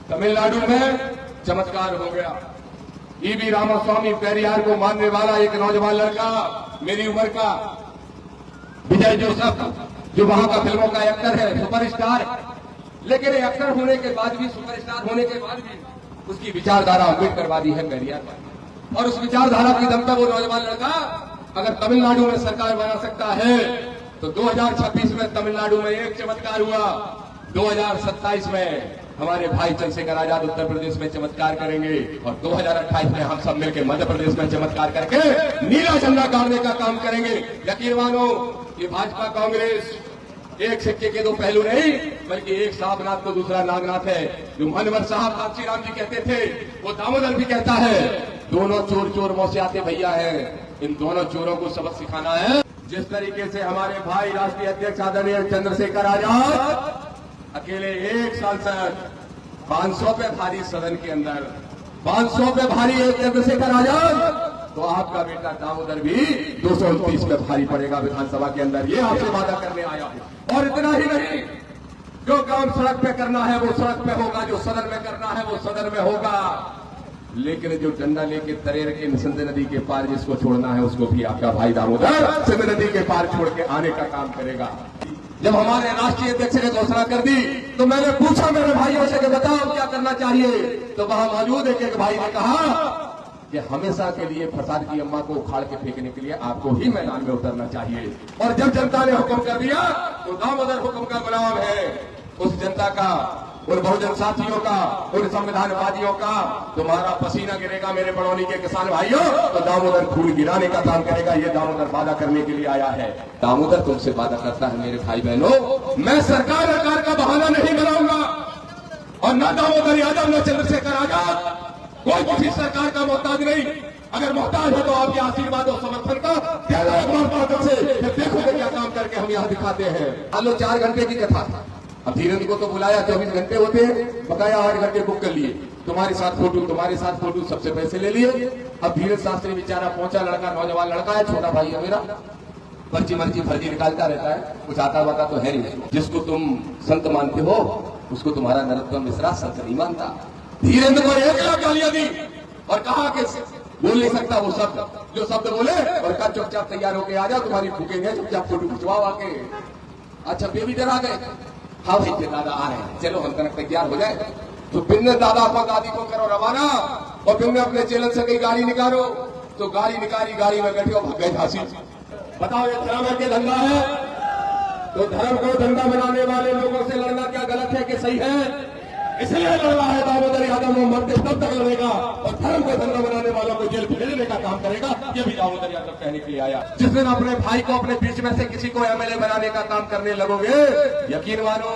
तमिलनाडु में चमत्कार हो गया। ईवी रामास्वामी पेरियार को मानने वाला एक नौजवान लड़का, मेरी उम्र का, विजय जोसेफ, जो वहां का फिल्मों का एक्टर है, सुपरस्टार, लेकिन एक्टर होने के बाद भी, सुपरस्टार होने के बाद भी उसकी विचारधारा अम्बेडकरवादी है पेरियार पर। और उस विचारधारा की दम पर वो नौजवान लड़का अगर तमिलनाडु में सरकार बना सकता है तो 2026 में तमिलनाडु में एक चमत्कार हुआ, 2027 में हमारे भाई चंद्रशेखर आजाद उत्तर प्रदेश में चमत्कार करेंगे और 2028 में हम सब मिलकर मध्य प्रदेश में चमत्कार करके नीला झंडा गाड़ने का काम करेंगे। यकीन मानो, ये भाजपा कांग्रेस एक सिक्के के दो पहलू नहीं, बल्कि एक साधनाथ को दूसरा नागनाथ है। जो मनवर साहब कांची राम जी कहते थे, वो दामोदर भी कहता है, दोनों चोर चोर मौसे आते भैया है। इन दोनों चोरों को सबक सिखाना है। जिस तरीके से हमारे भाई राष्ट्रीय अध्यक्ष आदरणीय चंद्रशेखर आजाद अकेले एक सांसद 500 पे भारी सदन के अंदर, 500 पे भारी एक चंद्रशेखर आजाद, तो आपका बेटा दामोदर भी 229 पे भारी पड़ेगा विधानसभा के अंदर। ये आपसे वादा करने आया हूं। और इतना ही नहीं, जो काम सड़क पे करना है वो सड़क पे होगा, जो सदन में करना है वो सदन में होगा। लेकिन जो डंडा लेके तरेर के सिंध नदी के पार जिसको छोड़ना है, उसको भी आपका भाई दामोदर सिंध नदी के पार छोड़ के आने का काम करेगा। जब हमारे राष्ट्रीय अध्यक्ष ने घोषणा कर दी तो मैंने पूछा मेरे भाइयों से कि बताओ क्या करना चाहिए, तो वहां मौजूद एक भाई ने कहा कि हमेशा के लिए फसाद की अम्मा को उखाड़ के फेंकने के लिए आपको ही मैदान में उतरना चाहिए। और जब जनता ने हुक्म कर दिया तो दामोदर हुक्म का गुलाम है। उस जनता का, उन बहुजन साथियों का, उन संविधानवादियों का तुम्हारा पसीना गिरेगा मेरे बड़ौनी के किसान भाइयों, तो दामोदर खून गिराने का काम करेगा। ये दामोदर वादा करने के लिए आया है। दामोदर तुमसे वादा करता है मेरे भाई बहनों, मैं सरकार का बहाना नहीं बनाऊंगा और न दामोदर यादव न चंद्रशेखर आजाद कोई किसी सरकार का मोहताज नहीं। अगर मोहताज है तो आपके आशीर्वाद और समर्थन का से देखो क्या काम करके हम यहाँ दिखाते हैं। आलो 4 घंटे की कथा था। अब धीरेन्द्र को तो बुलाया, 24 घंटे होते हैं, बकाया 8 घंटे बुक कर लिए। तुम्हारे साथ फोटो सबसे पैसे ले लिए। अब धीरेन्द्र शास्त्री बेचारा पहुंचा, लड़का नौजवान लड़का है, छोटा भाई है मेरा, पर्ची मर्ची फर्जी निकालता रहता है, कुछ आता वाता तो है नहीं। जिसको तुम संत मानते हो उसको तुम्हारा नरोत्तम मिश्रा संत नहीं मानता। धीरेन्द्र को 1 लाख गालियां दी और कहा कि बोल नहीं सकता वो शब्द, जो शब्द बोले, और कहा चुपचाप तैयार होके आ जाओ, तुम्हारी भूखेंगे, चुपचाप फोटो खिंचवाओ आके। अच्छा बेबी डरा गए, हाँ भाई दादा आ रहे हैं, चलो हम तक तैयार हो जाए। तो बिन्ने दादा को दादी को करो रवाना और बिन्ने अपने चैनल से कहीं गाड़ी निकालो। तो गाड़ी निकाली, गाड़ी में बैठे और भाग गए झांसी। बताओ ये धर्म के धंधा है? तो धर्म को धंधा बनाने वाले लोगों से लड़ना क्या गलत है कि सही है? इसलिए लड़ रहा है दामोदर यादव, वो मरते तब तक लड़ेगा और धर्म को धंधा बनाने वालों को जेल भेजने का काम करेगा। ये भी दामोदर यादव कहने के लिए आया। जिस दिन अपने भाई को अपने बीच में से किसी को एमएलए बनाने का काम करने लगोगे, यकीन मानो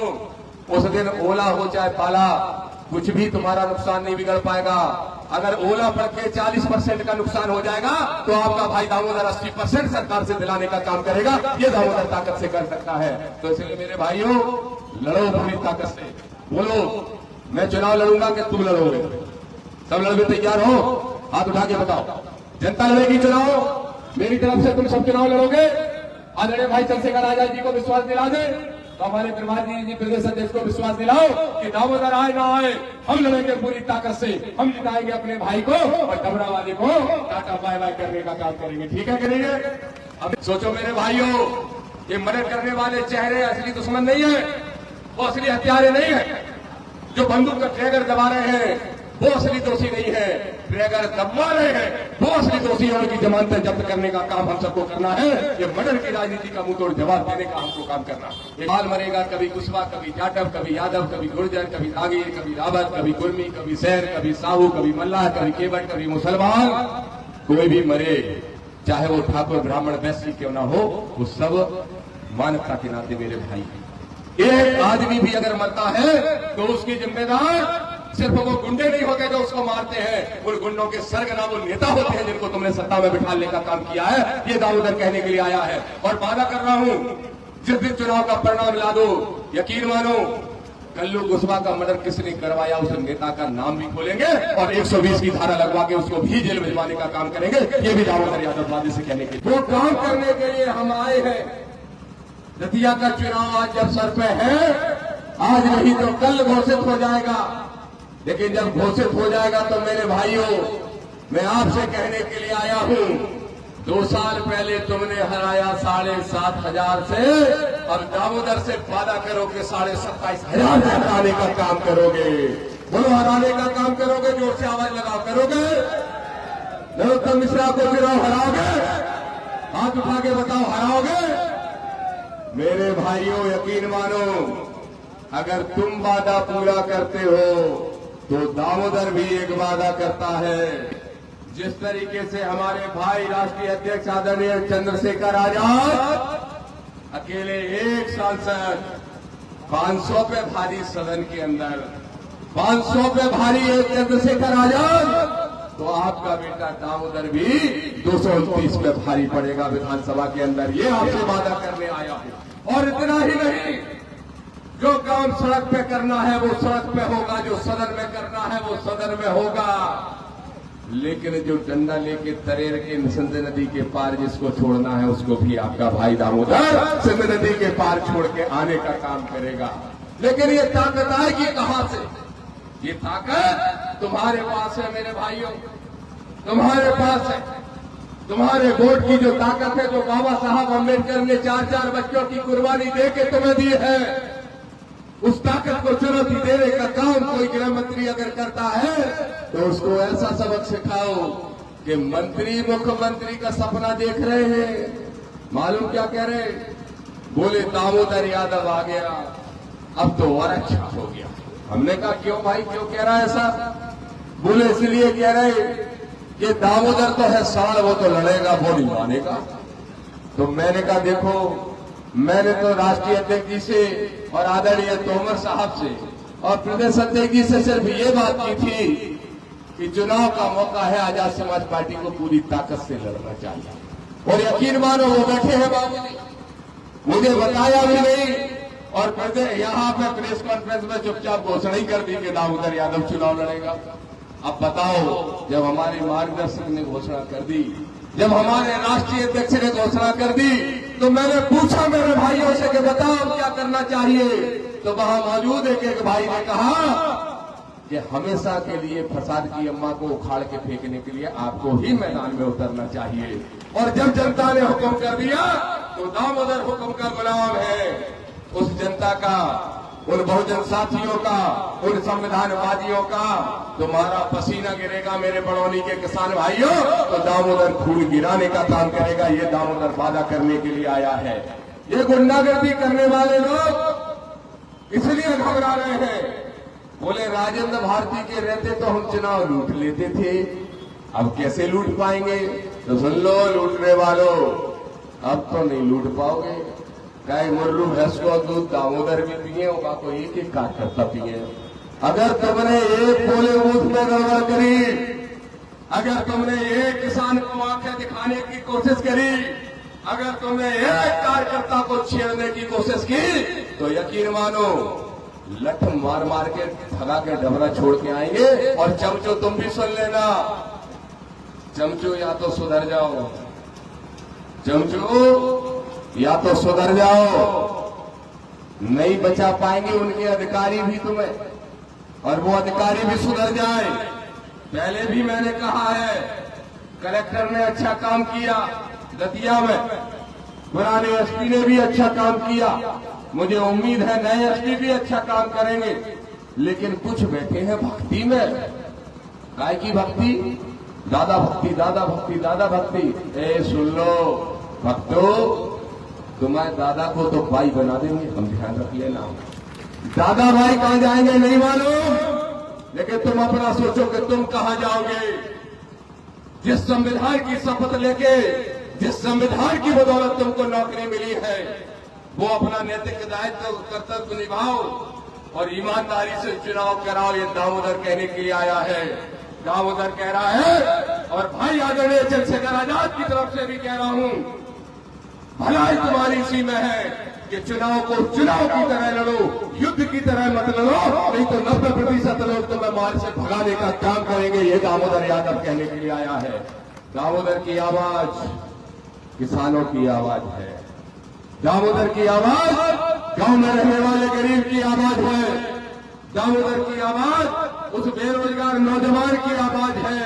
उस दिन ओला हो चाहे पाला, कुछ भी तुम्हारा नुकसान नहीं बिगड़ पाएगा। अगर ओला पड़ के 40% का नुकसान हो जाएगा तो आपका भाई दामोदर 80% सरकार से दिलाने का काम करेगा। ये दामोदर ताकत से कर सकता है। तो इसलिए मेरे भाइयों, लड़ो पूरी ताकत से। बोलो मैं चुनाव लड़ूंगा कि तुम लड़ोगे? सब लड़के तैयार हो? हाथ उठा के बताओ। जनता लड़ेगी चुनाव, मेरी तरफ से तुम सब चुनाव लड़ोगे? आदरणीय भाई चंद्रशेखर आजाद जी को विश्वास दिला दे, तो हमारे प्रभारी जी प्रदेश अध्यक्ष को विश्वास दिलाओ कि दामोदर आए ना आए, हम लड़ेंगे पूरी ताकत से। हम जिताएंगे अपने भाई को और डबरावादी को टाटा बाय बाय करने का काम करेंगे। ठीक है करेंगे? अब सोचो मेरे भाइयों, ये मदद करने वाले चेहरे असली दुश्मन नहीं है, वो असली हत्यारे नहीं है। जो बंदूक का ट्रैगर दबा रहे हैं वो असली दोषी नहीं है, ट्रैगर दबा रहे हैं वो असली दोषी है। उनकी जमानतें जब्त करने का काम हम सबको करना है। ये मर्डर की राजनीति का मुंह तोड़ जवाब देने का हमको काम करना है। बाल मरेगा, कभी कुशवाहा, कभी जाटव, कभी यादव, कभी गुर्जर, कभी रागीर, कभी रावत, कभी कुर्मी, कभी शैर, कभी साहू, कभी मल्लाह, कभी केवट, कभी मुसलमान। कोई भी मरे, चाहे वो ठाकुर ब्राह्मण वैश्य क्यों ना हो, वो सब मानवता के नाते मेरे भाई। एक आदमी भी अगर मरता है तो उसकी जिम्मेदार सिर्फ वो गुंडे नहीं होते जो उसको मारते हैं, उन गुंडों के सरगना वो नेता होते हैं जिनको तुमने सत्ता में बिठाने का काम किया है। ये दामोदर कहने के लिए आया है। और वादा कर रहा हूं, जिस दिन चुनाव का परिणाम ला दो, यकीन मानो कल्लू कुशवाहा का मर्डर किसने करवाया उस नेता का नाम भी खोलेंगे और 120 की धारा लगवा के उसको भी जेल भिजवाने का काम करेंगे। ये भी दामोदर यादव वादी से कहने के लिए वो काम करने के लिए हम आए हैं। दतिया का चुनाव आज जब सर पे है, आज नहीं तो कल घोषित हो जाएगा। लेकिन जब घोषित हो जाएगा तो मेरे भाइयों, मैं आपसे कहने के लिए आया हूं, 2 साल पहले तुमने हराया 7,500 से, अब दामोदर से वादा करो कि 27,500 हराने का काम करोगे। बोलो, हराने का काम करोगे? जोर से आवाज लगाओ, करोगे? नरोत्तम मिश्रा को चुनाव हराओगे? हाथ उठा के बताओ, हराओगे? मेरे भाइयों, यकीन मानो, अगर तुम वादा पूरा करते हो तो दामोदर भी एक वादा करता है। जिस तरीके से हमारे भाई राष्ट्रीय अध्यक्ष आदरणीय चंद्रशेखर आजाद अकेले एक सांसद 500 पे भारी सदन के अंदर 500 पे भारी है चंद्रशेखर आजाद, तो आपका बेटा दामोदर भी 229 पे भारी पड़ेगा विधानसभा के अंदर। ये आपसे वादा करने आया हूं। और इतना ही नहीं, जो काम सड़क पे करना है वो सड़क पे होगा, जो सदन में करना है वो सदन में होगा, लेकिन जो डंडा लेके तरेर के सिंध नदी के पार जिसको छोड़ना है उसको भी आपका भाई दामोदर सिंध नदी के पार छोड़ के आने का काम करेगा। लेकिन ये ताकत आएगी कहां से? ये ताकत तुम्हारे पास है मेरे भाइयों, तुम्हारे पास है। तुम्हारे वोट की जो ताकत है, जो बाबा साहब अम्बेडकर ने 4-4 बच्चों की कुर्बानी देके तुम्हें दी है, उस ताकत को चुनौती देने का काम कोई गृह मंत्री अगर करता है तो उसको ऐसा सबक सिखाओ कि मंत्री मुख्यमंत्री का सपना देख रहे हैं। मालूम क्या कह रहे? बोले दामोदर यादव आ गया, अब तो और अच्छा हो गया। हमने कहा क्यों भाई, क्यों कह रहा है ऐसा? बोले इसलिए कह रहे कि दामोदर तो है साड़, वो तो लड़ेगा, वो नहीं मानेगा। तो मैंने कहा देखो, मैंने तो राष्ट्रीय अध्यक्ष जी से और आदरणीय तोमर साहब से और प्रदेश अध्यक्ष जी से सिर्फ ये बात की थी कि चुनाव का मौका है, आजाद समाज पार्टी को पूरी ताकत से लड़ना चाहिए। और यकीन मानो वो बैठे हैं बाबूजी, मुझे बताया भी नहीं, और यहाँ पे प्रेस कॉन्फ्रेंस में चुपचाप घोषणा ही कर दी कि दामोदर यादव चुनाव लड़ेगा। अब बताओ, जब हमारे मार्गदर्शक ने घोषणा कर दी, जब हमारे राष्ट्रीय अध्यक्ष ने घोषणा कर दी, तो मैंने पूछा मेरे भाइयों से कि बताओ क्या करना चाहिए। तो वहां मौजूद एक भाई ने कहा कि हमेशा के लिए फसाद की अम्मा को उखाड़ के फेंकने के लिए आपको ही मैदान में उतरना चाहिए। और जब जनता ने हुक्म कर दिया तो दामोदर हुक्म का गुलाम है। उस जनता का, उन बहुजन साथियों का, उन संविधानवादियों का तुम्हारा पसीना गिरेगा मेरे बड़ौनी के किसान भाइयों, तो दामोदर खून गिराने का काम करेगा। ये दामोदर वादा करने के लिए आया है। ये गुंडागर्दी करने वाले लोग इसलिए घबरा रहे हैं। बोले राजेंद्र भारती के रहते तो हम चुनाव लूट लेते थे, अब कैसे लूट पाएंगे? तो सुन लो लूटने वालों, अब तो नहीं लूट पाओगे। कई मुर्रू भैंस को दूध दामोदर भी पिए होगा, तो एक कार्यकर्ता पिए। अगर तुमने एक पोलिंग बूथ में गड़बड़ करी, अगर तुमने एक किसान को आंखें दिखाने की कोशिश करी, अगर तुमने एक कार्यकर्ता को छेड़ने की कोशिश की, तो यकीन मानो लठ मार मार के भगा के डबरा छोड़ के आएंगे। और चमचो तुम भी सुन लेना, चमचो या तो सुधर जाओ, चमचो या तो सुधर जाओ, नहीं बचा पाएंगे उनके अधिकारी भी तुम्हें, और वो अधिकारी भी सुधर जाए। पहले भी मैंने कहा है, कलेक्टर ने अच्छा काम किया दतिया में, पुराने एसपी ने भी अच्छा काम किया, मुझे उम्मीद है नए एसपी भी अच्छा काम करेंगे। लेकिन कुछ बैठे हैं भक्ति में। काय की भक्ति? दादा भक्ति, दादा भक्ति, दादा भक्ति। ए सुन लो भक्तों, तुम्हारे दादा को तो भाई बना देंगे, हम ध्यान रख लेना। दादा भाई कहां जाएंगे नहीं मालूम, लेकिन तुम अपना सोचो कि तुम कहां जाओगे। जिस संविधान की शपथ लेके, जिस संविधान की बदौलत तुमको नौकरी मिली है, वो अपना नैतिक दायित्व कर्तव्य निभाओ और ईमानदारी से चुनाव कराओ। ये दामोदर कहने के लिए आया है, दामोदर कह रहा है। और भाई आदरणीय चंद्रशेखर आजाद की तरफ से भी कह रहा हूं, भलाई तुम्हारी इसी में है कि चुनाव को चुनाव की तरह लड़ो, युद्ध की तरह मत लड़ो, नहीं तो 90% लोग तुम्हें मार से भगाने का काम करेंगे। ये दामोदर यादव कहने के लिए आया है। दामोदर की आवाज किसानों की आवाज है, दामोदर की आवाज गांव में रहने वाले गरीब की आवाज है, दामोदर की आवाज उस बेरोजगार नौजवान की आवाज है,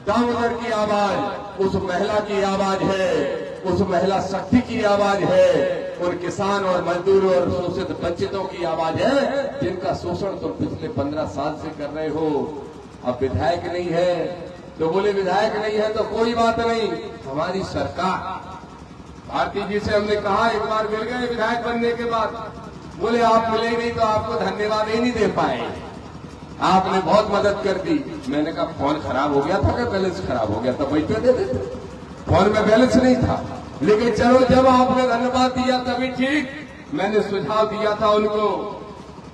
दामोदर की आवाज उस महिला की आवाज है, उस महिला शक्ति की आवाज है, उन किसान और मजदूरों और शोषित वंचितों की आवाज है जिनका शोषण तुम पिछले 15 साल से कर रहे हो। अब विधायक नहीं है तो बोले विधायक नहीं है तो कोई बात नहीं, हमारी सरकार भारती जी से हमने कहा, एक बार मिल गए विधायक बनने के बाद, बोले आप मिले नहीं तो आपको धन्यवाद ही नहीं दे पाए, आपने बहुत मदद कर दी। मैंने कहा फोन खराब हो गया था क्या बैलेंस खराब हो गया था, वही पे दे देते, फोन में बैलेंस नहीं था। लेकिन चलो जब आपने धन्यवाद दिया तभी ठीक। मैंने सुझाव दिया था उनको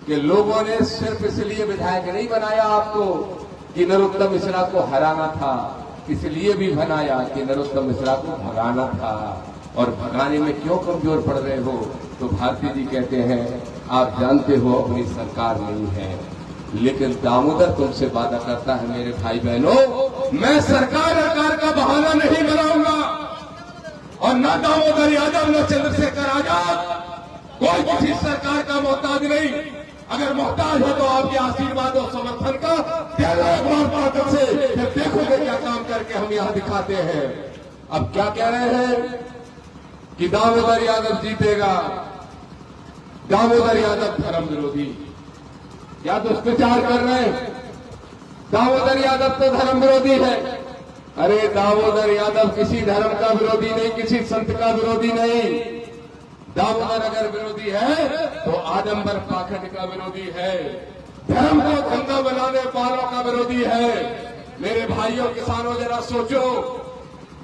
कि लोगों ने सिर्फ इसलिए विधायक नहीं बनाया आपको कि नरोत्तम मिश्रा को हराना था, इसलिए भी बनाया कि नरोत्तम मिश्रा को भगाना था। और भगाने में क्यों कमजोर पड़ रहे हो? तो भारती जी कहते हैं आप जानते हो अपनी सरकार नहीं है, लेकिन दामोदर तुमसे वादा करता है मेरे भाई बहनों, मैं सरकार का बहाना नहीं बनाऊंगा और न दामोदर यादव न चंद्रशेखर आजाद कोई किसी सरकार का मोहताज नहीं। अगर मोहताज हो तो आपके आशीर्वाद और समर्थन का त्याग से फिर देखोगे क्या काम करके हम यहां दिखाते हैं। अब क्या कह रहे हैं कि दामोदर यादव जीतेगा, दामोदर यादव धर्म विरोधी, या दुष्प्रचार कर रहे हैं। दामोदर यादव तो धर्म विरोधी है। अरे दामोदर यादव किसी धर्म का विरोधी नहीं, किसी संत का विरोधी नहीं। दामोदर अगर विरोधी है तो आडंबर पाखंड का विरोधी है, धर्म को धंधा बनाने वालों का विरोधी है। मेरे भाइयों किसानों जरा सोचो,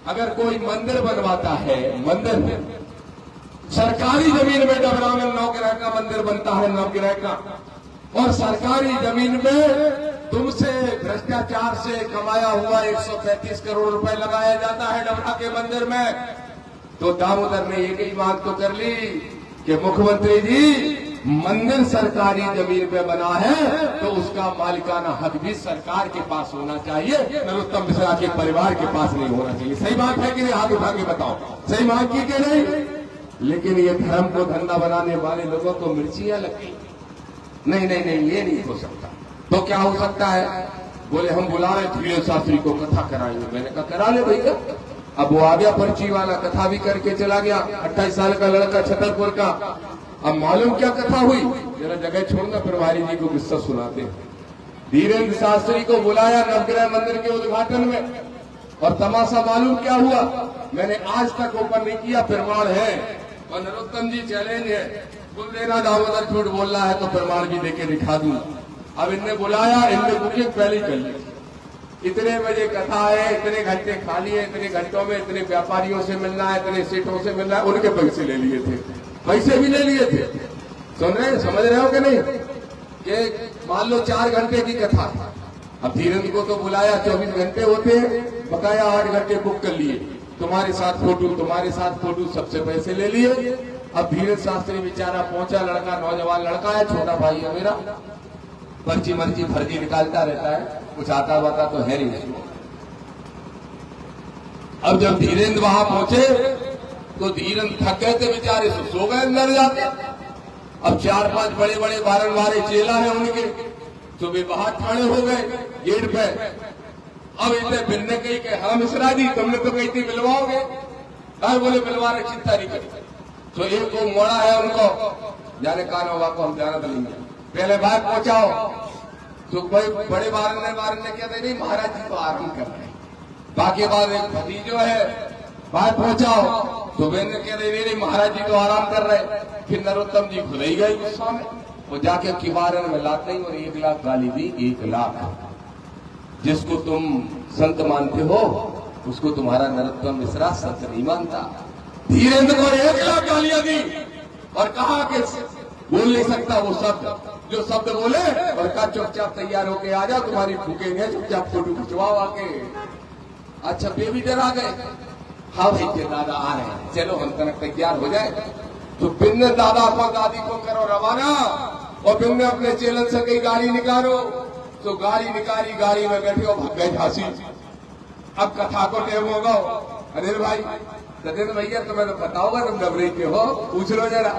अगर कोई मंदिर बनवाता है, मंदिर सरकारी जमीन में डबरा में 9 ग्रह का मंदिर बनता है, 9 ग्रह का, और सरकारी जमीन में तुमसे भ्रष्टाचार से कमाया हुआ 135 करोड़ रुपए लगाया जाता है डबरा के मंदिर में। तो दामोदर ने एक ही मांग तो कर ली कि मुख्यमंत्री जी मंदिर सरकारी जमीन पे बना है तो उसका मालिकाना हक भी सरकार के पास होना चाहिए, नरोत्तम मिश्रा के परिवार के पास नहीं होना चाहिए। सही बात है कि नहीं? हाथ उठा के बताओ, सही मांग की कि नहीं? लेकिन ये धर्म को धंधा बनाने वाले लोगों को मिर्चियां लगती, नहीं नहीं नहीं ये नहीं हो सकता। तो क्या हो सकता है? बोले हम बुला रहे धीरेन्द्र शास्त्री को कथा कराएंगे। मैंने कहा करा ले भैया। अब वो आ गया पर्ची वाला, कथा भी करके चला गया, 28 साल का लड़का छतरपुर का। अब मालूम क्या कथा हुई, जरा जगह छोड़ना प्रभारी जी को किस्सा सुनाते हैं। धीरेन्द्र शास्त्री को बुलाया नवग्रह मंदिर के उद्घाटन में, और तमाशा मालूम क्या हुआ, मैंने आज तक ओपन नहीं किया, प्रमाण है, और नरोत्तम जी चैलेंज है, बोल देना दामोदर झूठ बोल रहा है तो प्रमाण भी देके दिखा दूं। अब इनने बुलाया, इनने बुकिंग पहले कर ली, इतने बजे कथा है, इतने घंटे खाली है, इतने घंटों में इतने व्यापारियों से मिलना है, इतने सेठों से मिलना है, उनके पैसे ले लिए थे, पैसे भी ले लिए थे। सुन रहे हैं, समझ रहे हो कि नहीं? कि मान लो 4 घंटे की कथा, अब धीरेन्द्र को तो बुलाया, 24 घंटे होते हैं, बकाया 8 घंटे बुक कर लिए, तुम्हारे साथ फोटो, तुम्हारे साथ फोटो, सबसे पैसे ले लिए। अब धीरेन्द्र शास्त्री बेचारा पहुंचा, लड़का नौजवान लड़का है, छोटा भाई है मेरा, पर्ची मर्ची फर्जी निकालता रहता है, कुछ आता वाता तो है नहीं उसको। अब जब धीरेन्द्र वहां पहुंचे तो धीरेन्द्र थक गए थे बेचारे, सो गए अंदर जाते। अब 4-5 बड़े बड़े बारंबारे चेला है उनके, तो वे बाहर खड़े हो गए गेट पे। अब इतने बिलने कही कि हाँ मिश्रा जी तुमने तो कही थी मिलवाओगे, कहा बोले मिलवा रहे, चिंता नहीं करी। तो एक को मोड़ा है उनको, जाने कान होगा को हम जाना बनेंगे, पहले बाहर पहुंचाओ। तो कोई बड़े बारन ने कहते नहीं महाराज जी तो आराम कर रहे हैं, बाकी बार एक भतीजो है बाहर पहुंचाओ। तो बहन ने कह रही नहीं महाराज जी तो आराम कर रहे। फिर नरोत्तम जी खुल ही गए गुस्सा में, वो जाके किवारन में लाते ही और 1 लाख गाली दी। 1 लाख, जिसको तुम संत मानते हो उसको तुम्हारा नरोत्तम मिश्रा संत नहीं मानता। धीरेन्द्र को 1 लाख गालियां दी और कहा कि बोल नहीं सकता वो शब्द, जो शब्द बोले, और कहा चुपचाप तैयार होके आ जाओ, तुम्हारी फूकेंगे, चुपचाप फोटो खिंचवाओ आके। अच्छा बेबी डरा गए, हाँ भाई के दादा आ रहे हैं, चलो हम तक तैयार हो जाए। तो बिन ने दादा को दादी को करो रवाना, और बिन ने अपने चेलन से कही गाड़ी निकालो। तो गाड़ी निकाली, गाड़ी में बैठे और भाग गए झांसी। अब कथा को टेम होगा, अनिल भाई सचिन भैया तुम्हें तो पता होगा, तुम डबरी के हो, पूछ लो जरा।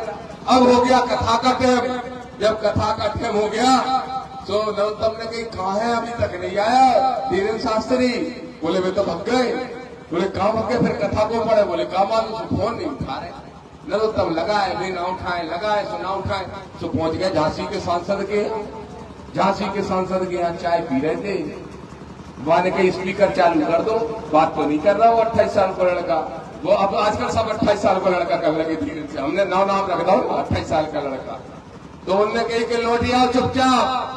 अब हो गया कथा का टेम। जब कथा का टेम हो गया तो नरोत्तम ने कही कहाँ है, अभी तक नहीं आया धीरेन्द्र शास्त्री। बोले वे तो भग गए। बोले कहाँ भग गए, फिर कथा को पढ़े। बोले कहाँ मालूम, सो फोन नहीं उठा रहे। नरोत्तम लगाए भी ना उठाए, लगाए सो ना उठाए, सो पहुंच गए झांसी के सांसद के। झांसी के सांसद के यहाँ चाय पी रहे थे। वहां ने कही स्पीकर चालू कर दो, बात तो नहीं कर रहा वो 28 साल का लड़का। वो अब आजकल सब 28 साल का लड़का कहने लगे धीरे से, हमने नाम रख दो 28 साल का लड़का। तो उनने कही कि लौट आओ चुपचाप,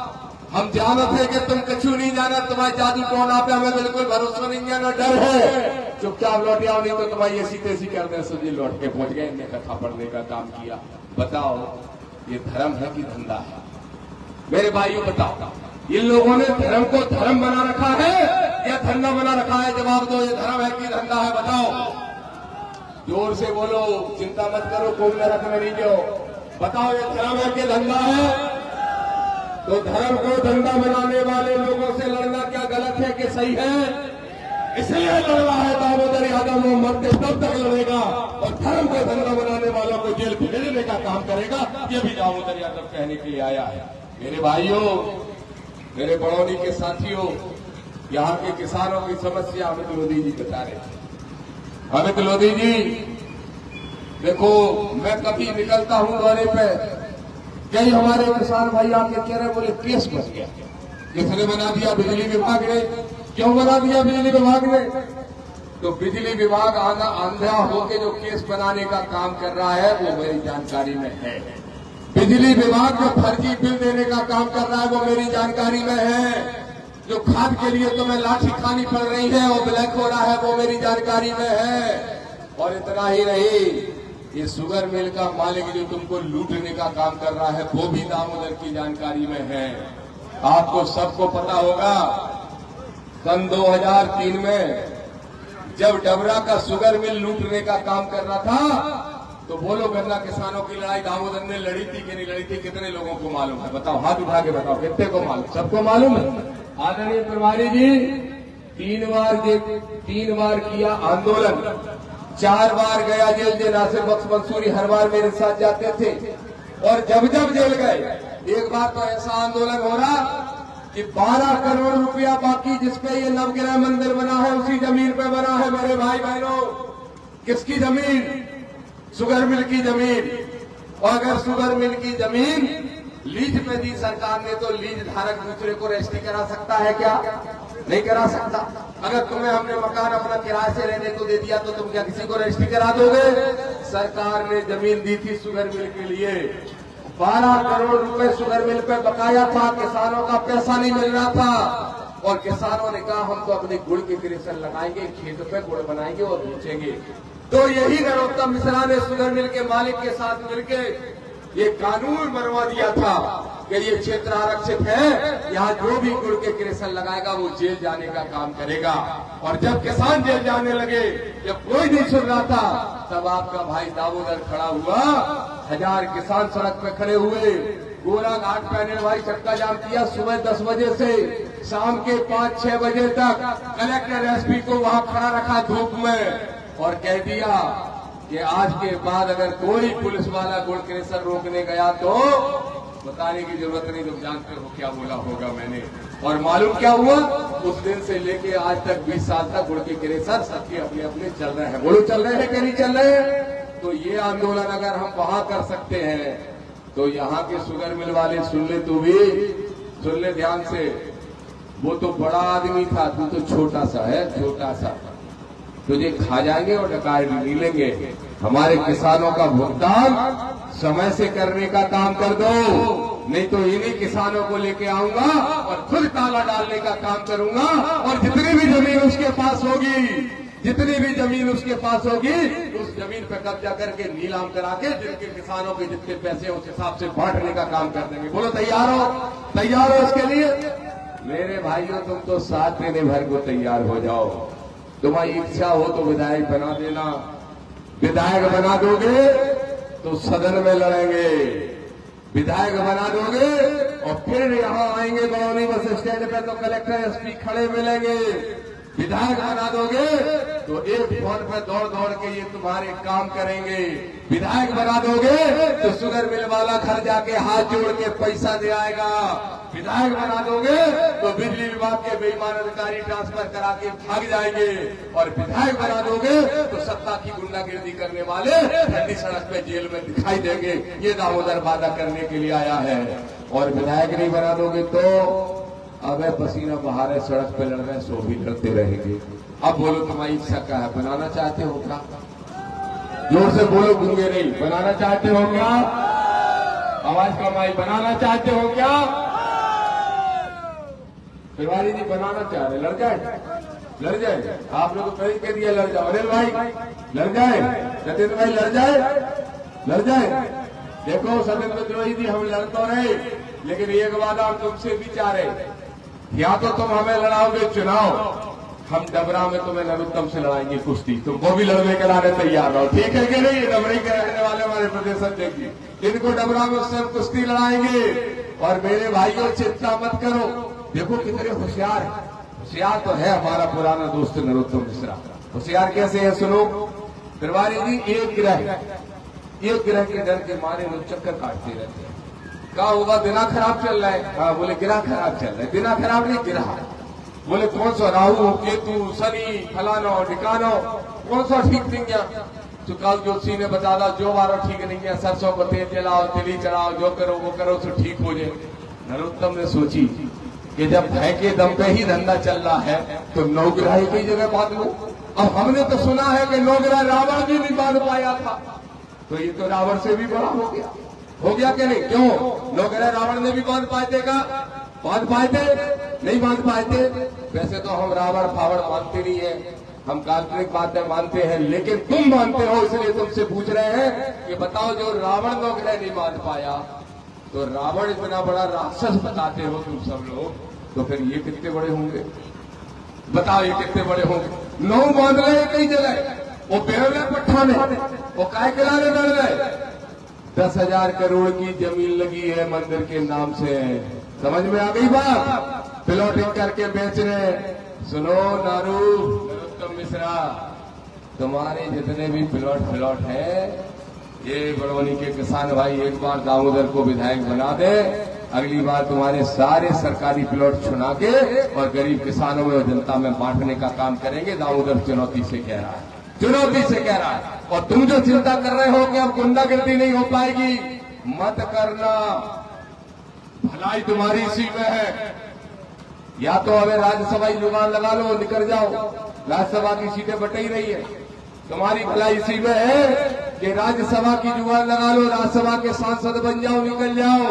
हम जानते थे कि तुम कछु नहीं जाना, तुम्हारे जादू टोना पे हमें बिल्कुल भरोसा नहीं है, ना डर है। चुपचाप लौट आओ, नहीं तो तुम्हारी ऐसी तैसी कर दे। सो जी लौट के पहुंच गए, इनने कथा पढ़ने का काम किया। बताओ ये धर्म है कि धंधा है? मेरे भाइयों बताओ, इन लोगों ने धर्म को धर्म बना रखा है या धंधा बना रखा है? जवाब दो, ये धर्म है कि धंधा है? बताओ, जोर से बोलो, चिंता मत करो, कोई में रख में नहीं जो। बताओ ये धर्म है कि धंधा है? तो धर्म को धंधा बनाने वाले लोगों से लड़ना क्या गलत है कि सही है? इसलिए लड़ रहा है दामोदर यादव, वो मरते तब तक लड़ेगा और धर्म को धंधा बनाने वालों को जेल भेजने का काम करेगा। ये भी दामोदर यादव कहने के लिए आया है। मेरे भाइयों, मेरे बड़ौनी के साथियों, यहाँ के किसानों की समस्या अमित लोधी जी बता रहे थे। अमित लोधी जी देखो, मैं कभी निकलता हूँ दौरे पे, कई हमारे किसान भाई आके कह रहे, बोले केस बच गया। किसने बना दिया? बिजली विभाग ने। क्यों बना दिया बिजली विभाग ने? तो बिजली विभाग आंधा होके जो केस बनाने का काम कर रहा है वो मेरी जानकारी में है। बिजली विभाग जो फर्जी बिल देने का काम कर रहा है वो मेरी जानकारी में है। जो खाद के लिए तुम्हें लाठी खानी पड़ रही है वो ब्लैक हो रहा है वो मेरी जानकारी में है। और इतना ही नहीं, ये शुगर मिल का मालिक जो तुमको लूटने का काम कर रहा है वो भी दामोदर की जानकारी में है। आपको सबको पता होगा, सन 2003 में जब डबरा का शुगर मिल लूटने का काम कर रहा था, तो बोलो गन्ना किसानों की लड़ाई दामोदर ने लड़ी थी कि नहीं लड़ी थी? कितने लोगों को मालूम है? बताओ, हाथ उठा के बताओ, कितने को मालूम? सबको मालूम है। आदरणीय प्रभारी जी 3 बार किया आंदोलन, 4 बार गया जेल। नासिर बख्श मंसूरी हर बार मेरे साथ जाते थे और जब जब जेल गए, एक बार तो ऐसा आंदोलन हो रहा कि 12 करोड़ रुपया बाकी जिसपे ये नवग्रह मंदिर बना है उसी जमीन पे बना है। मेरे भाई बहनों, किसकी जमीन? शुगर मिल की जमीन। और अगर शुगर मिल की जमीन लीज पे दी सरकार ने तो लीज धारक दूसरे को रजिस्ट्री करा सकता है क्या? नहीं करा सकता। अगर तुम्हें हमने मकान अपना किराए से रहने को दे दिया तो तुम क्या किसी को रजिस्ट्री करा दोगे? सरकार ने जमीन दी थी शुगर मिल के लिए, 12 करोड़ रुपए शुगर मिल पे बकाया था, किसानों का पैसा नहीं मिल रहा था और किसानों ने कहा हम तो अपने गुड़ के क्रेशर लगाएंगे, खेत पे गुड़ बनाएंगे और बेचेंगे। तो यही नरोत्तम मिश्रा ने शुगर मिल के मालिक के साथ मिलके ये कानून बनवा दिया था कि ये क्षेत्र आरक्षित है, यहाँ जो भी गुड़ के क्रेशर लगाएगा वो जेल जाने का काम करेगा। और जब किसान जेल जाने लगे, जब कोई नहीं सुन रहा था, तब आपका भाई दामोदर खड़ा हुआ, 1000 किसान सड़क पे खड़े हुए, गोरा घाट पहने भाई चक्का जाम किया। सुबह 10 बजे से शाम के 5-6 बजे तक कलेक्टर एसपी को वहां खड़ा रखा धूप में और कह दिया कि आज के बाद अगर कोई पुलिस वाला गुड़ क्रेशर रोकने गया तो बताने की जरूरत नहीं, तुम जानते हो क्या बोला होगा मैंने। और मालूम क्या हुआ? उस दिन से लेके आज तक 20 साल तक गुड़ के क्रेशर सबके अपने अपने चल रहे हैं। बोलो चल रहे हैं कि नहीं चल रहे हैं? तो ये आंदोलन अगर हम वहां कर सकते हैं तो यहाँ के शुगर मिल वाले सुन ले, तू भी सुन ले ध्यान से। वो तो बड़ा आदमी था, तू तो छोटा सा है, छोटा सा। तुझे खा जाएंगे और डकार नहीं लेंगे। हमारे किसानों का भुगतान समय से करने का काम कर दो, नहीं तो इन्हीं किसानों को लेके आऊंगा और खुद ताला डालने का काम करूंगा। और जितनी भी जमीन उसके पास होगी, जितनी भी जमीन उसके पास होगी, उस जमीन पर कब्जा करके नीलाम करा के जिनके किसानों के जितने पैसे उस हिसाब से बांटने का काम कर देंगे। बोलो तैयार हो? तैयार हो इसके लिए? मेरे भाइयों, तुम तो 7 महीने भर को तैयार हो जाओ। तुम्हारी इच्छा हो तो विधायक बना देना। विधायक बना दोगे तो सदन में लड़ेंगे, विधायक बना दोगे और फिर यहाँ आएंगे बरौनी बस स्टैंड पे तो कलेक्टर एसपी खड़े मिलेंगे। विधायक बना दोगे तो एक फोन पे दौड़ दौड़ के ये तुम्हारे काम करेंगे। विधायक बना दोगे तो शुगर मिल वाला घर जाके हाथ जोड़ के पैसा दे आएगा। विधायक बना दोगे तो बिजली विभाग के बेईमान अधिकारी ट्रांसफर करा के भाग जाएंगे, और विधायक बना दोगे तो सत्ता की गुंडागिर्दी करने वाले ठंडी सड़क पे जेल में दिखाई देंगे। ये दामोदर वादा करने के लिए आया है। और विधायक नहीं बना दोगे तो अब पसीना बहा रहे, सड़क पे लड़ रहे, सो भी लड़ते रहेंगे। अब बोलो तुम्हारी इच्छा क्या है? बनाना चाहते हो क्या? जोर से बोलो, गूंगे नहीं। बनाना चाहते हो क्या? आवाज कमाई। बनाना चाहते हो क्या? तिवारी जी बनाना चाह रहे, लड़ जाए, लड़ जाए। आप लोग तो कहीं कह दिया लड़ जाओ। अनिल भाई लड़ जाए, सत्येंद्र भाई लड़ जाए, लड़ जाए। देखो सत्येंद्र विद्रोही जी, हम लड़ तो रहे, लेकिन एक वादा हम तुमसे भी चाह रहे, या तो तुम हमें लड़ाओगे चुनाव, हम डबरा में तुम्हें नरोत्तम से लड़ाएंगे कुश्ती, तुमको भी लड़ने के लाने तैयार रहो, ठीक है कि नहीं? डबरे के रहने वाले हमारे प्रदेश अध्यक्ष, इनको डबरा में उससे हम कुश्ती लड़ाएंगे। और मेरे भाइयों चिंता मत करो, देखो कितने होशियार है। होशियार तो है हमारा पुराना दोस्त नरोत्तम मिश्रा। होशियार कैसे है सुनो। तिवारी जी, एक ग्रह के डर के मारे लोग चक्कर काटते रहते हैं। क्या होगा? दिना खराब चल रहा है। हाँ बोले गिरा खराब चल रहा है। दिना खराब नहीं, गिरा। बोले कौन सा? राहु, केतु, शनि, फलानो ढिकानो, कौन सा ठीक नहीं है? तो कल जोशी ने बता दा जो बारो ठीक नहीं है, सरसों को तेल जलाओ, तिली चढ़ाओ, जो करो वो करो तो ठीक हो जाए। नरोत्तम ने सोची कि जब भय के दम पे ही धंधा चल रहा है तो नौग्रह की जगह बांध लो। अब हमने तो सुना है कि नौग्रह रावण भी नहीं बांध पाया था, तो ये तो रावण से भी बड़ा हो गया कि नहीं? क्यों? नौग्रह रावण ने भी बांध पाए थे का? बांध पाए थे? नहीं बांध पाए थे। वैसे तो हम रावण फावड़ मानते नहीं है, हम काल्पनिक बातें मानते हैं, लेकिन तुम मानते हो, इसलिए तुमसे पूछ रहे हैं कि बताओ जो रावण नौग्रह नहीं बांध पाया, तो रावण इतना बड़ा राक्षस बताते हो तुम सब लोग, तो फिर ये कितने बड़े होंगे? बताओ ये कितने बड़े होंगे? 9 बांध रहे कई जगह, वो बेरले पट्टा में, वो काय किनारे बढ़ रहे। 10,000 करोड़ की जमीन लगी है मंदिर के नाम से। समझ में आ गई बात? प्लॉटिंग करके बेच रहे। सुनो नारू, नरोत्तम मिश्रा, तुम्हारे जितने भी प्लॉट है, ये बड़ौनी के किसान भाई एक बार दामोदर को विधायक बना दे, अगली बार तुम्हारे सारे सरकारी प्लॉट छुना के और गरीब किसानों में और जनता में बांटने का काम करेंगे। दामोदर चुनौती से कह रहा है, चुनौती से कह रहा है। और तुम जो चिंता कर रहे हो कि अब गुंडागिर्दी नहीं हो पाएगी, मत करना, भलाई तुम्हारी इसी में है। या तो हमें राज्यसभा की जुगाड़ लगा लो, निकल जाओ, राज्यसभा की सीटें बट ही रही है, तुम्हारी भलाई इसी में है कि राज्यसभा की जुगाड़ लगा लो, राज्यसभा के सांसद बन जाओ, निकल जाओ।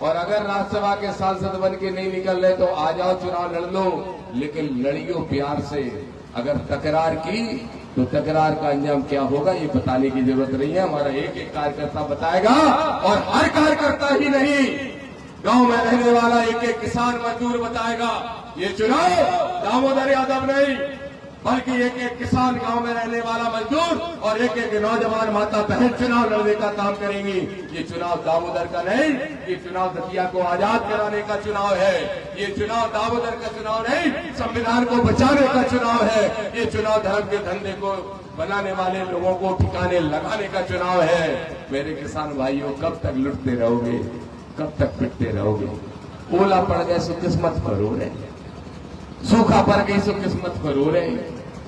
और अगर राज्यसभा के सांसद बन के नहीं निकल रहे तो आ जाओ, चुनाव लड़ लो, लेकिन लड़ियो प्यार से। अगर तकरार की तो तकरार का अंजाम क्या होगा ये बताने की जरूरत नहीं है, हमारा एक एक कार्यकर्ता बताएगा। और हर कार्यकर्ता ही नहीं, गांव में रहने वाला एक एक किसान मजदूर बताएगा। ये चुनाव दामोदर यादव नहीं, बल्कि एक एक किसान, गांव में रहने वाला मजदूर और एक एक नौजवान माता बहन चुनाव लड़ने का काम करेंगी। ये चुनाव दामोदर का नहीं, ये चुनाव दतिया को आजाद कराने का चुनाव है। ये चुनाव दामोदर का चुनाव नहीं, संविधान को बचाने का चुनाव है। ये चुनाव धर्म के धंधे को बनाने वाले लोगों को ठिकाने लगाने का चुनाव है। मेरे किसान भाइयों, कब तक लुटते रहोगे, कब तक पिटते रहोगे? ओला पड़ गए सो किस्मत फरो रहे, सूखा पड़ गई सो किस्मत फरो रहे,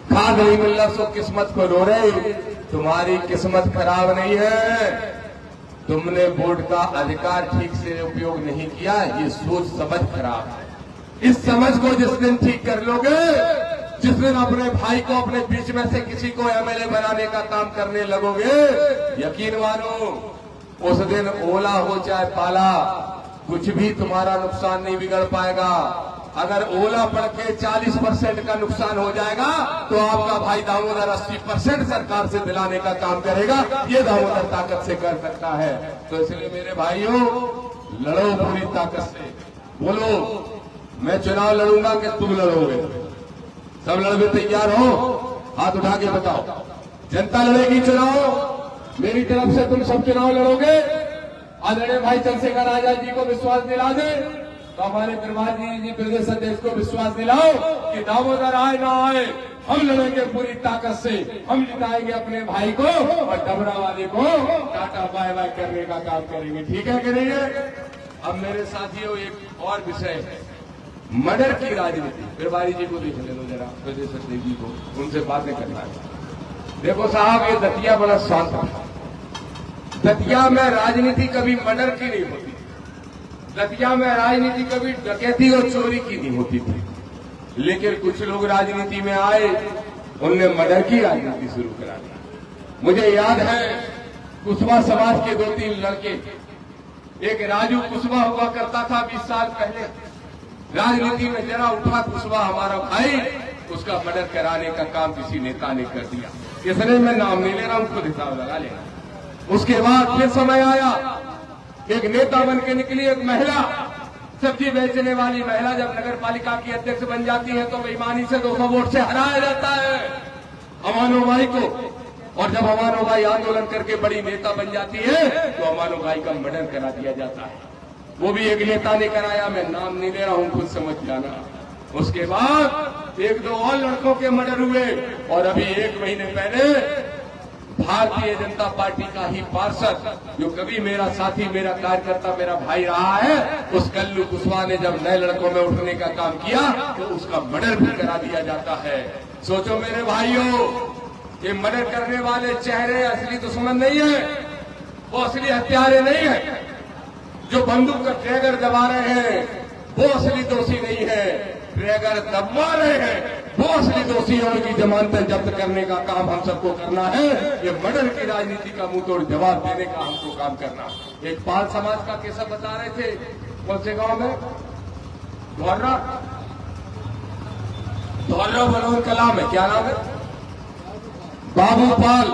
खाद नहीं मिल रहा सो किस्मत फरो रहे। तुम्हारी किस्मत खराब नहीं है, तुमने वोट का अधिकार ठीक से उपयोग नहीं किया, ये सोच समझ खराब है। इस समझ को जिस दिन ठीक कर लोगे, जिस दिन अपने भाई को अपने बीच में से किसी को एमएलए बनाने का काम करने लगोगे, यकीन मानो उस दिन ओला हो चाहे पाला, कुछ भी तुम्हारा नुकसान नहीं बिगड़ पाएगा। अगर ओला पड़ के 40% का नुकसान हो जाएगा तो आपका भाई दामोदर 80% सरकार से दिलाने का काम करेगा। ये दामोदर ताकत से कर सकता है। तो इसलिए मेरे भाइयों, लड़ो पूरी ताकत से। बोलो मैं चुनाव लड़ूंगा कि तुम लड़ोगे? सब लड़ने तैयार हो? हाथ उठा के बताओ। जनता लड़ेगी चुनाव, मेरी तरफ से तुम सब चुनाव लड़ोगे? आदरणीय भाई चंद्रशेखर आजाद जी को विश्वास दिला दे, तो हमारे त्रिपाठी जी प्रदेश अध्यक्ष को विश्वास दिलाओ कि दामोदर आए ना आए, हम लड़ेंगे पूरी ताकत से, हम जिताएंगे अपने भाई को और डबरा वाले को टाटा बाय बाय करने का काम करेंगे। ठीक है कि नहीं है? अब मेरे साथियों, एक और विषय है मर्डर की राजनीति। प्रभारी जी को देख ले लो जरा, विजय सचदेव जी को, उनसे बातें करना है। देखो साहब, ये दतिया बड़ा शांत था। दतिया में राजनीति कभी मर्डर की नहीं होती, दतिया में राजनीति कभी डकैती और चोरी की नहीं होती थी। लेकिन कुछ लोग राजनीति में आए, उनने मर्डर की राजनीति शुरू करा दी। मुझे याद है कुशवाहा समाज के 2-3 लड़के, एक राजू कुशवाहा हुआ करता था 20 साल पहले, राजनीति में जरा उठा कुशवाहा हमारा भाई, उसका मर्डर कराने का काम किसी नेता ने कर दिया। इसलिए मैं नाम नहीं ले रहा हूं, खुद हिसाब लगा लेना। उसके बाद फिर समय आया, एक नेता बन के निकली एक महिला, सब्जी बेचने वाली महिला, जब नगर पालिका की अध्यक्ष बन जाती है तो बेईमानी से 200 वोट से हराया जाता है अमानो भाई को। और जब अमानो भाई आंदोलन करके बड़ी नेता बन जाती है तो अमानो भाई का मर्डर करा दिया जाता है। वो भी एक नेता ने कराया, मैं नाम नहीं ले रहा हूं, खुद समझ जाना। उसके बाद 1-2 और लड़कों के मर्डर हुए। और अभी 1 महीने पहले भारतीय जनता पार्टी का ही पार्षद, जो कभी मेरा साथी, मेरा कार्यकर्ता, मेरा भाई रहा है, उस कल्लू कुशवाहा ने जब नए लड़कों में उठने का काम किया तो उसका मर्डर भी करा दिया जाता है। सोचो मेरे भाइयों, ये मर्डर करने वाले चेहरे असली दुश्मन नहीं है, वो असली हत्यारे नहीं है। जो बंदूक का ट्रैगर दबा रहे हैं वो असली दोषी नहीं है, ट्रैगर दबा रहे हैं वो असली दोषी है। उनकी जमानतें जब्त करने का काम हम सबको करना है। ये मर्डर की राजनीति का मुंह तोड़ जवाब देने का हमको काम करना। एक पाल समाज का केसा बता रहे थे, कौन से गांव में, धौर्रा बलौन कला में, क्या नाम है, बाबू पाल।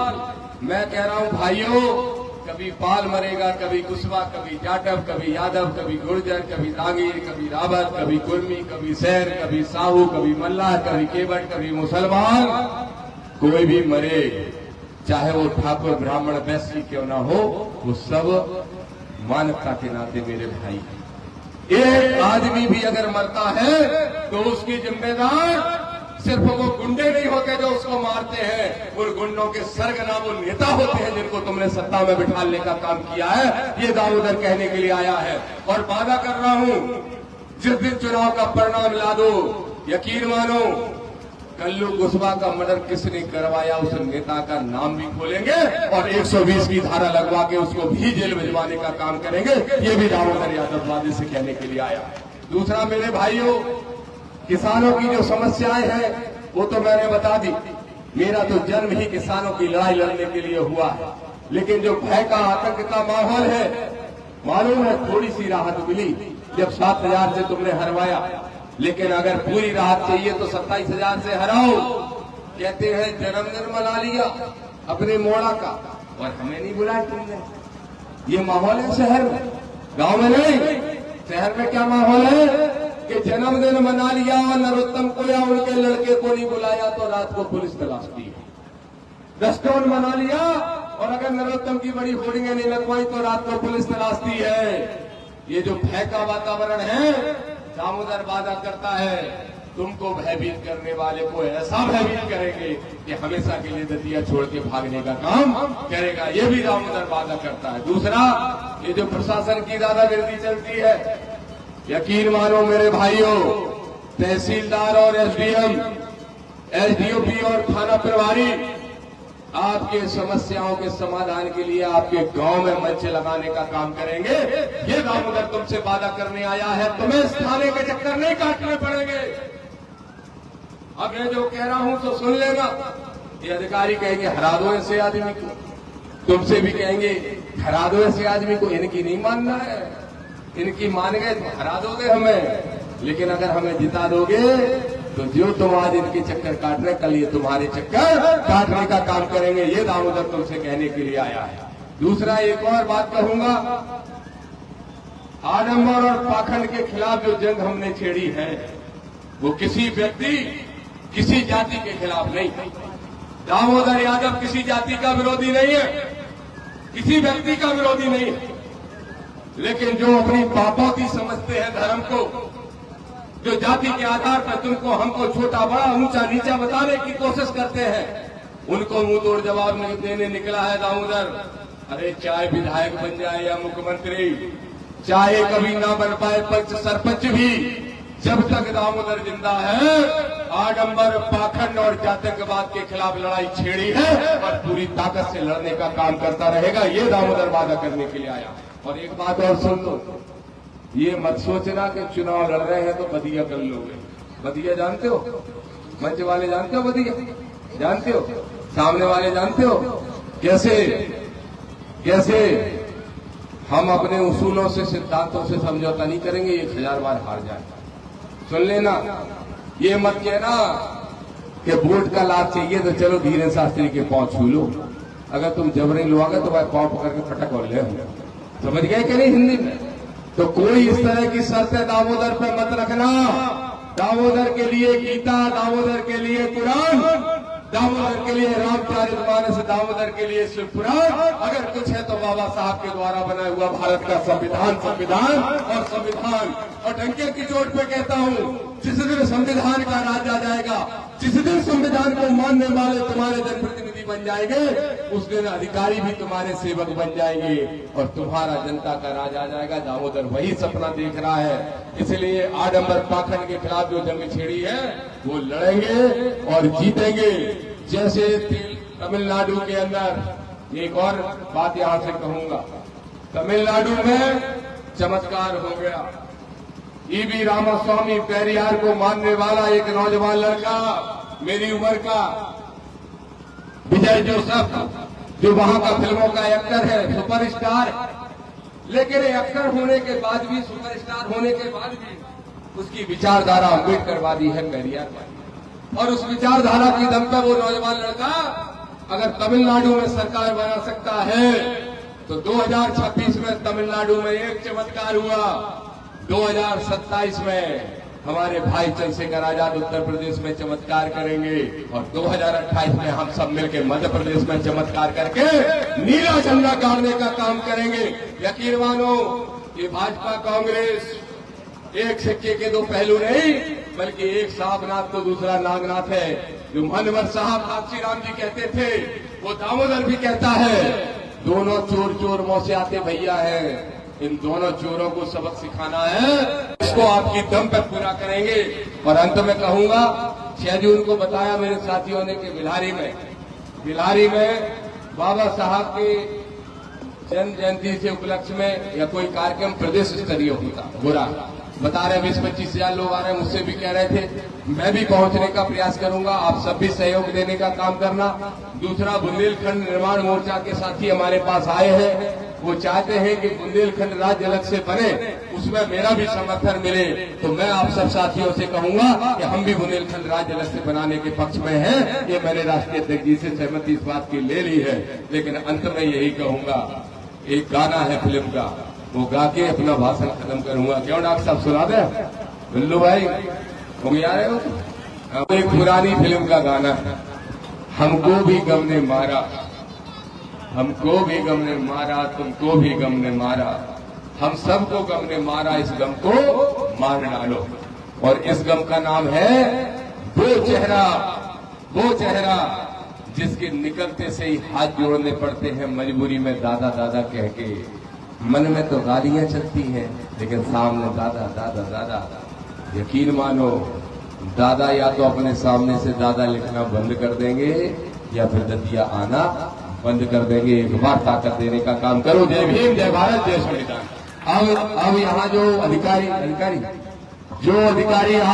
मैं कह रहा हूं भाइयों, कभी पाल मरेगा, कभी कुशवाहा, कभी जाटव, कभी यादव, कभी गुर्जर, कभी दांगीर, कभी रावत, कभी कुर्मी, कभी सैर, कभी साहू, कभी मल्लाह, कभी केवट, कभी मुसलमान। कोई भी मरे, चाहे वो ठाकुर ब्राह्मण वैश्य क्यों ना हो, वो सब मानवता के नाते मेरे भाई। एक आदमी भी अगर मरता है तो उसकी जिम्मेदार सिर्फ वो गुंडे नहीं होते जो उसको मारते हैं, उन गुंडों के सरगना वो नेता होते हैं जिनको तुमने सत्ता में बिठाने का काम किया है। ये दामोदर कहने के लिए आया है। और वादा कर रहा हूं, जिस दिन चुनाव का परिणाम ला दो, यकीन मानो, कल्लू कुशवाहा का मर्डर किसने करवाया उस नेता का नाम भी खोलेंगे और 120 की धारा लगवा के उसको भी जेल भिजवाने का काम करेंगे। ये भी दामोदर यादव वादे से कहने के लिए आया। दूसरा मेरे भाइयों, किसानों की जो समस्याएं हैं वो तो मैंने बता दी। मेरा तो जन्म ही किसानों की लड़ाई लड़ने के लिए हुआ है। लेकिन जो भय का, आतंक का माहौल है, मालूम है थोड़ी सी राहत मिली जब 7,000 से तुमने हरवाया। लेकिन अगर पूरी राहत चाहिए तो 27,000 से हराओ। कहते हैं जन्मदिन मना लिया अपने मोड़ा का और हमें नहीं बुलाया तुमने। ये माहौल है शहर में, गांव में नहीं। शहर में क्या माहौल है कि जन्मदिन मना लिया और नरोत्तम को या उनके लड़के को नहीं बुलाया तो रात को पुलिस तलाशती है। दस्तोन मना लिया और अगर नरोत्तम की बड़ी होर्डिंगें नहीं लगवाई तो रात को पुलिस तलाशती है। ये जो भय का वातावरण है, दामोदर वादा करता है तुमको भयभीत करने वाले को ऐसा भयभीत करेंगे कि हमेशा के लिए दतिया छोड़ के भागने का काम करेगा। ये भी दामोदर वादा करता है। दूसरा, ये जो प्रशासन की दादागिरी चलती है, यकीन मानो मेरे भाइयों, तहसीलदार और एसडीएम, एसडीओपी और थाना प्रभारी आपके समस्याओं के समाधान के लिए आपके गांव में मंच लगाने का काम करेंगे। ये दामोदर तुमसे वादा करने आया है। तुम्हें इस थाने के चक्कर नहीं काटने पड़ेंगे। अब मैं जो कह रहा हूं तो सुन लेना। ये अधिकारी कहेंगे हरा दो ऐसे आदमी को, तुमसे भी कहेंगे हरा दो ऐसे आदमी को। इनकी नहीं मानना है, इनकी मान गए तो हरा दोगे हमें, लेकिन अगर हमें जिता दोगे तो जो तुम आज इनके चक्कर काट रहे, कल ये तुम्हारे चक्कर काटने का काम करेंगे। ये दामोदर तुमसे कहने के लिए आया है। दूसरा, एक और बात कहूंगा, आडंबर और पाखंड के खिलाफ जो जंग हमने छेड़ी है वो किसी व्यक्ति, किसी जाति के खिलाफ नहीं। दामोदर यादव किसी जाति का विरोधी नहीं है, किसी व्यक्ति का विरोधी नहीं है। लेकिन जो अपनी पापोती समझते हैं धर्म को, जो जाति के आधार पर तुमको, हमको छोटा बड़ा, ऊंचा नीचा बताने की कोशिश करते हैं, उनको मुंह तोड़ जवाब नहीं देने निकला है दामोदर। अरे चाहे विधायक बन जाए या मुख्यमंत्री, चाहे कभी ना बन पाए पंच सरपंच भी, जब तक दामोदर जिंदा है आडंबर, पाखंड और जातकवाद के खिलाफ लड़ाई छेड़ी है और पूरी ताकत से लड़ने का काम करता रहेगा। ये दामोदर वादा करने के लिए आया। और एक बात और सुन लो, ये मत सोचना कि चुनाव लड़ रहे हैं तो बदिया कर लोगे। बदिया जानते हो? मंच वाले जानते हो? बदिया जानते हो? सामने वाले जानते हो? कैसे कैसे हम अपने उसूलों से, सिद्धांतों से समझौता नहीं करेंगे, 1000 बार हार जाए। सुन लेना, ये मत कहना कि वोट का लाभ चाहिए तो चलो धीरेन्द्र शास्त्री के पांव छू लो। अगर तुम जबरन लोगे तो वह पांव पकड़ के फटक और ले। समझ गए कि नहीं हिंदी में? तो कोई इस तरह की शर्तें दामोदर पे मत रखना। दामोदर के लिए गीता, दामोदर के लिए कुरान, दामोदर के लिए रामचरितमानस, दामोदर के लिए शिव पुराण, अगर कुछ है तो बाबा साहब के द्वारा बनाया हुआ भारत का संविधान और संविधान। और डंके की चोट पे कहता हूँ, जिस दिन संविधान का राज आ जाएगा, जिस दिन संविधान को मानने वाले तुम्हारे जनप्रतिनिधि बन जाएंगे, उस दिन अधिकारी भी तुम्हारे सेवक बन जाएंगे और तुम्हारा जनता का राज आ जाएगा। दामोदर वही सपना देख रहा है। इसलिए आडंबर पाखंड के खिलाफ जो जंग छेड़ी है वो लड़ेंगे और जीतेंगे। जैसे तमिलनाडु के अंदर, एक और बात यहां से कहूंगा, तमिलनाडु में चमत्कार हो गया। ईवी रामास्वामी पेरियार को मानने वाला एक नौजवान लड़का, मेरी उम्र का, विजय जोसेफ, जो वहां का फिल्मों का एक्टर है, सुपरस्टार, लेकिन एक्टर होने के बाद भी, सुपरस्टार होने के बाद भी उसकी विचारधारा अम्बेडकरवादी है, पेरियारवादी। और उस विचारधारा की दम पर वो नौजवान लड़का अगर तमिलनाडु में सरकार बना सकता है तो 2026 में तमिलनाडु में एक चमत्कार हुआ। 2027 में हमारे भाई चंद्रशेखर आजाद उत्तर प्रदेश में चमत्कार करेंगे और 2028 में हम सब मिलकर मध्य प्रदेश में चमत्कार करके नीला झंडा गाड़ने का काम करेंगे। यकीन मानो, ये भाजपा कांग्रेस एक सिक्के के दो पहलू नहीं, बल्कि एक साहबनाथ तो दूसरा नागनाथ है। जो मनवर साहब काशी राम जी कहते थे, वो दामोदर भी कहता है, दोनों चोर चोर मुंह से आते भैया हैं। इन दोनों चोरों को सबक सिखाना है, इसको आपकी दम पर पूरा करेंगे। और अंत में कहूंगा, 6 जून को बताया मेरे साथियों ने कि बिलारी में बाबा साहब के जन्म जयंती से उपलक्ष्य में या कोई कार्यक्रम प्रदेश स्तरीय होता, बुरा बता रहे 20-25 हजार लोग आ रहे हैं। मुझसे भी कह रहे थे, मैं भी पहुंचने का प्रयास करूंगा, आप सब भी सहयोग देने का काम करना। दूसरा, बुंदेलखंड निर्माण मोर्चा के साथी हमारे पास आए हैं, वो चाहते हैं कि बुंदेलखंड राज्य अलग से बने, उसमें मेरा भी समर्थन मिले। तो मैं आप सब साथियों से कहूंगा कि हम भी बुंदेलखंड राज्य अलग से बनाने के पक्ष में हैं। ये मैंने राष्ट्रीय अध्यक्ष जी से सहमति इस बात की ले ली है। लेकिन अंत में यही कहूंगा, एक गाना है फिल्म का, वो गा के अपना भाषण खत्म करूंगा। क्यों डॉक्टर साहब सुना दे? बिल्लू भाई तुम याद हो? एक पुरानी फिल्म का गाना है, हमको भी गम ने मारा, हमको भी गम ने मारा, तुमको भी गम ने मारा, हम सबको गम ने मारा, इस गम को मार डालो। और इस गम का नाम है वो चेहरा जिसके निकलते से ही हाथ जोड़ने पड़ते हैं मजबूरी में दादा दादा कह के। मन में तो गालियां चलती हैं, लेकिन सामने दादा दादा दादा। यकीन मानो, दादा या तो अपने सामने से दादा लिखना बंद कर देंगे या फिर दतिया आना बंद कर देंगे। एक बार ताकत देने का काम करो। जय भीम, जय भारत, जय संविधान। अब यहाँ जो अधिकारी